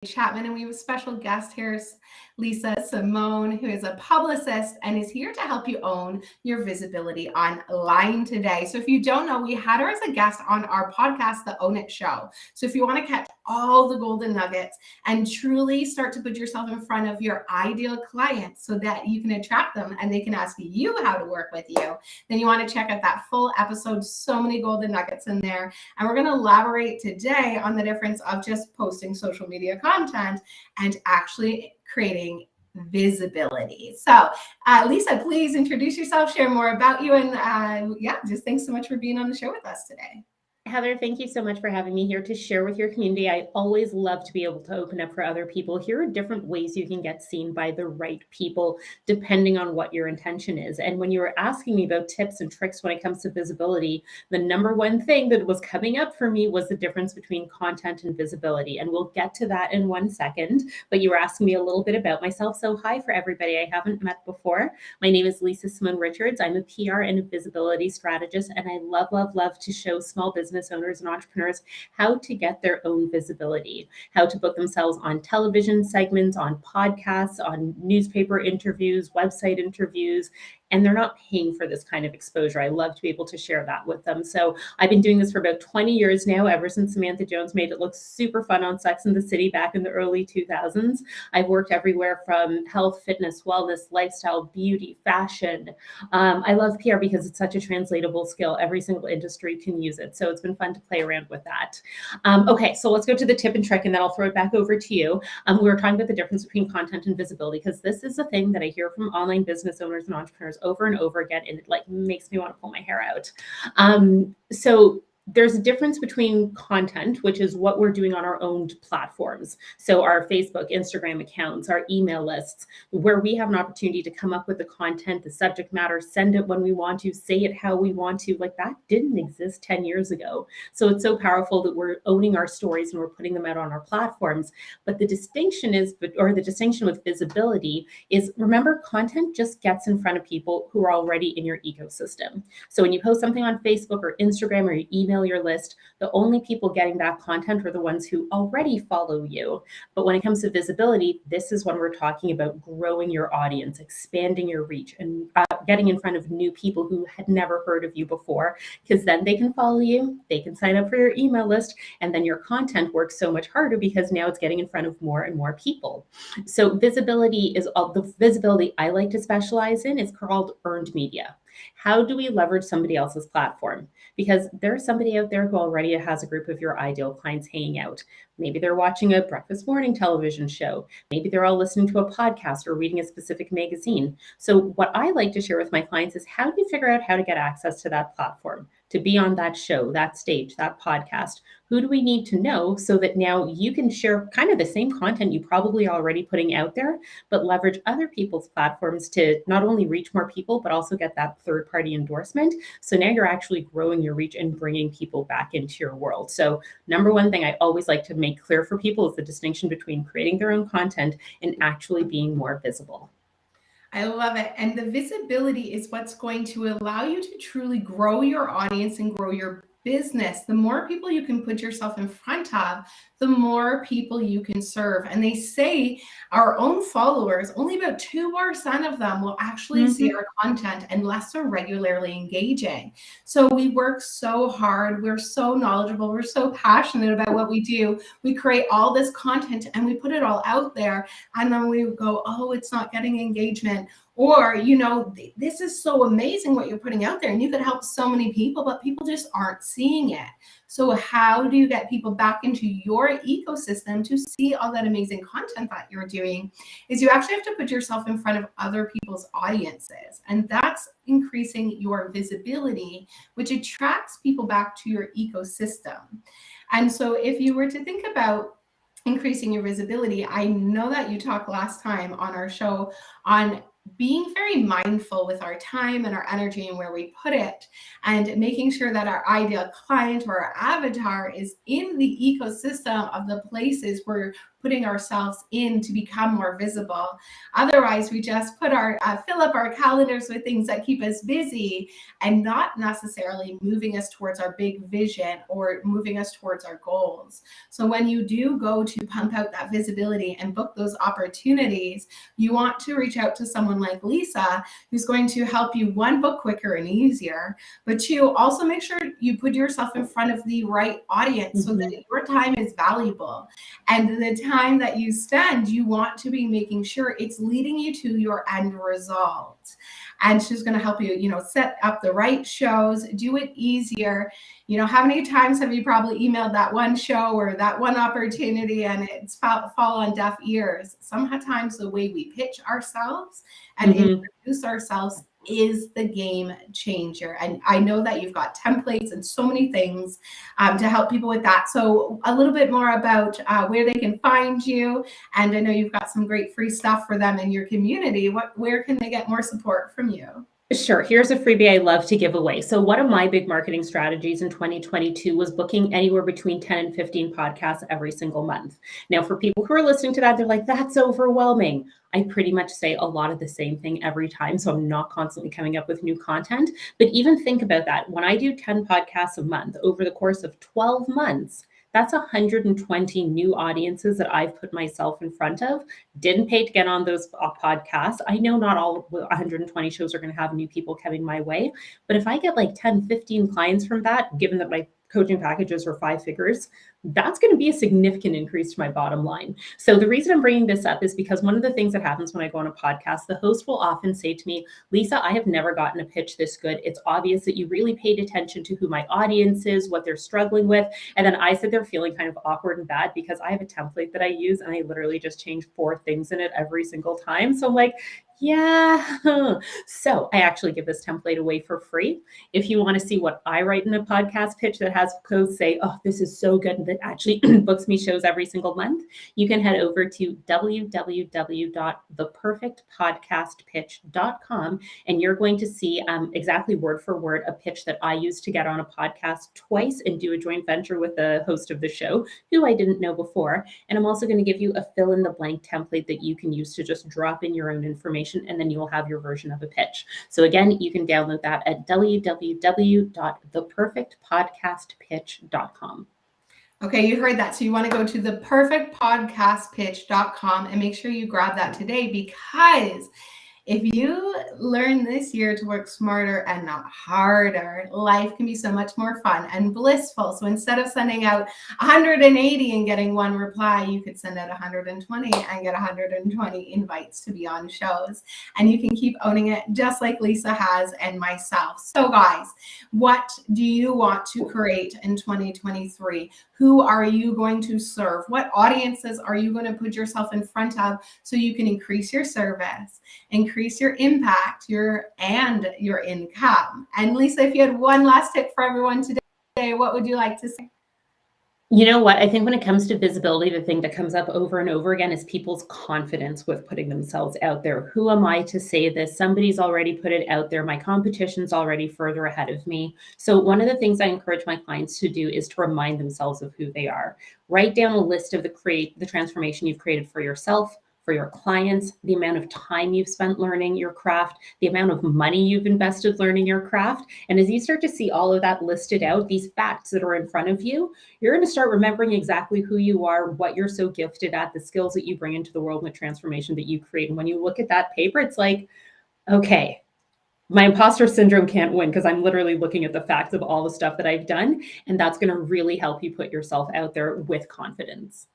Chapman, and we have a special guest here, Lisa Simone, who is a publicist and is here to help you own your visibility online today. So if you don't know, we had her as a guest on our podcast, The Own It Show. So if you want to catch all the golden nuggets and truly start to put yourself in front of your ideal clients so that you can attract them and they can ask you how to work with you, then you want to check out that full episode. So many golden nuggets in there. And we're going to elaborate today on the difference of just posting social media content and actually creating visibility. So Lisa, please introduce yourself, share more about you, and just thanks so much for being on the show with us today. Heather, thank you so much for having me here to share with your community. I always love to be able to open up for other people. Here are different ways you can get seen by the right people, depending on what your intention is. And when you were asking me about tips and tricks when it comes to visibility, the number one thing that was coming up for me was the difference between content and visibility. And we'll get to that in 1 second. But you were asking me a little bit about myself. So hi for everybody I haven't met before. My name is Lisa Simone Richards. I'm a PR and a visibility strategist, and I love to show small business owners and entrepreneurs how to get their own visibility, how to book themselves on television segments, on podcasts, on newspaper interviews, website interviews, and they're not paying for this kind of exposure. I love to be able to share that with them. So I've been doing this for about 20 years now, ever since Samantha Jones made it look super fun on Sex and the City back in the early 2000s. I've worked everywhere from health, fitness, wellness, lifestyle, beauty, fashion. I love PR because it's such a translatable skill. Every single industry can use it. So it's been fun to play around with that. Okay, so let's go to the tip and trick, and then I'll throw it back over to you. We were talking about the difference between content and visibility, because this is a thing that I hear from online business owners and entrepreneurs over and over again, and it like makes me want to pull my hair out. So there's a difference between content, which is what we're doing on our own platforms. So our Facebook, Instagram accounts, our email lists, where we have an opportunity to come up with the content, the subject matter, send it when we want to, say it how we want to. Like, that didn't exist 10 years ago. So it's so powerful that we're owning our stories and we're putting them out on our platforms. But the distinction with visibility is, remember, content just gets in front of people who are already in your ecosystem. So when you post something on Facebook or Instagram, or you email your list, the only people getting that content are the ones who already follow you. But when it comes to visibility, this is when we're talking about growing your audience, expanding your reach, and getting in front of new people who had never heard of you before, because then they can follow you, they can sign up for your email list, and then your content works so much harder because now it's getting in front of more and more people. So visibility is all the visibility I like to specialize in is called earned media. How do we leverage somebody else's platform? Because there's somebody out there who already has a group of your ideal clients hanging out. Maybe they're watching a breakfast morning television show. Maybe they're all listening to a podcast or reading a specific magazine. So what I like to share with my clients is, how do you figure out how to get access to that platform, to be on that show, that stage, that podcast? Who do we need to know so that now you can share kind of the same content you probably already putting out there, but leverage other people's platforms to not only reach more people, but also get that third-party endorsement. So now you're actually growing your reach and bringing people back into your world. So number one thing I always like to make clear for people is the distinction between creating their own content and actually being more visible. I love it. And the visibility is what's going to allow you to truly grow your audience and grow your business. The more people you can put yourself in front of, the more people you can serve. And they say our own followers, only about 2% of them will actually see our content unless they're regularly engaging. So we work so hard. We're so knowledgeable. We're so passionate about what we do. We create all this content and we put it all out there. And then we go, oh, it's not getting engagement. Or, you know, this is so amazing what you're putting out there and you could help so many people, but people just aren't seeing it. So how do you get people back into your ecosystem to see all that amazing content that you're doing? Is you actually have to put yourself in front of other people's audiences. And that's increasing your visibility, which attracts people back to your ecosystem. And so if you were to think about increasing your visibility, I know that you talked last time on our show on being very mindful with our time and our energy and where we put it, and making sure that our ideal client or our avatar is in the ecosystem of the places where putting ourselves in to become more visible. Otherwise, we just put our fill up our calendars with things that keep us busy and not necessarily moving us towards our big vision or moving us towards our goals. So when you do go to pump out that visibility and book those opportunities, you want to reach out to someone like Lisa, who's going to help you, one, book quicker and easier, but two, also make sure you put yourself in front of the right audience so that your time is valuable. And the time that you spend, you want to be making sure it's leading you to your end result. And she's going to help you, set up the right shows, do it easier. How many times have you probably emailed that one show or that one opportunity and it's fall on deaf ears? Sometimes the way we pitch ourselves and introduce ourselves is the game changer. And I know that you've got templates and so many things to help people with that. So a little bit more about where they can find you. And I know you've got some great free stuff for them in your community. Where can they get more support from you? Sure. Here's a freebie I love to give away. So one of my big marketing strategies in 2022 was booking anywhere between 10 and 15 podcasts every single month. Now, for people who are listening to that, they're like, that's overwhelming. I pretty much say a lot of the same thing every time. So I'm not constantly coming up with new content. But even think about that. When I do 10 podcasts a month over the course of 12 months, that's 120 new audiences that I've put myself in front of. Didn't pay to get on those podcasts. I know not all 120 shows are going to have new people coming my way, but if I get like 10, 15 clients from that, given that my coaching packages are 5 figures, that's going to be a significant increase to my bottom line. So the reason I'm bringing this up is because one of the things that happens when I go on a podcast, the host will often say to me, Lisa, I have never gotten a pitch this good. It's obvious that you really paid attention to who my audience is, what they're struggling with. And then I sit there feeling kind of awkward and bad because I have a template that I use and I literally just change 4 things in it every single time. So I'm like, yeah. So I actually give this template away for free. If you want to see what I write in a podcast pitch that has codes say, oh, this is so good, and that actually books me shows every single month, you can head over to www.theperfectpodcastpitch.com, and you're going to see exactly word for word a pitch that I used to get on a podcast twice and do a joint venture with the host of the show, who I didn't know before. And I'm also going to give you a fill in the blank template that you can use to just drop in your own information, and then you will have your version of a pitch. So again, you can download that at www.theperfectpodcastpitch.com. Okay, you heard that. So you want to go to theperfectpodcastpitch.com and make sure you grab that today, because if you learn this year to work smarter and not harder, life can be so much more fun and blissful. So instead of sending out 180 and getting 1 reply, you could send out 120 and get 120 invites to be on shows. And you can keep owning it just like Lisa has and myself. So guys, what do you want to create in 2023? Who are you going to serve? What audiences are you going to put yourself in front of so you can increase your service, increase your impact, your income? And Lisa, if you had one last tip for everyone today, what would you like to say? You know what? I think when it comes to visibility, the thing that comes up over and over again is people's confidence with putting themselves out there. Who am I to say this? Somebody's already put it out there. My competition's already further ahead of me. So one of the things I encourage my clients to do is to remind themselves of who they are. Write down a list of the transformation you've created for yourself, for your clients, the amount of time you've spent learning your craft, the amount of money you've invested learning your craft. And as you start to see all of that listed out, these facts that are in front of you, you're going to start remembering exactly who you are, what you're so gifted at, the skills that you bring into the world and the transformation that you create. And when you look at that paper, it's like, okay, my imposter syndrome can't win because I'm literally looking at the facts of all the stuff that I've done. And that's going to really help you put yourself out there with confidence.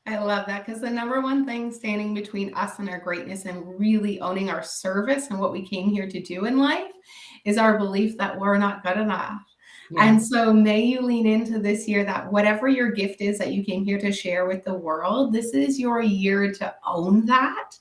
I love that, because the number one thing standing between us and our greatness and really owning our service and what we came here to do in life is our belief that we're not good enough. Yeah. And so may you lean into this year that whatever your gift is that you came here to share with the world, this is your year to own that.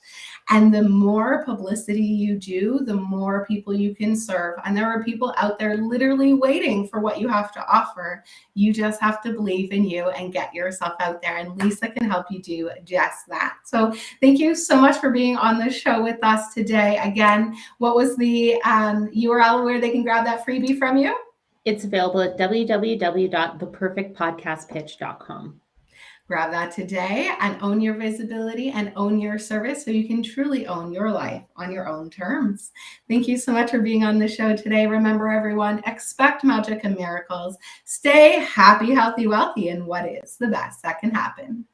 And the more publicity you do, the more people you can serve. And there are people out there literally waiting for what you have to offer. You just have to believe in you and get yourself out there. And Lisa can help you do just that. So thank you so much for being on the show with us today. Again, what was the URL where they can grab that freebie from you? It's available at www.theperfectpodcastpitch.com. Grab that today and own your visibility and own your service so you can truly own your life on your own terms. Thank you so much for being on the show today. Remember, everyone, expect magic and miracles. Stay happy, healthy, wealthy, and what is the best that can happen?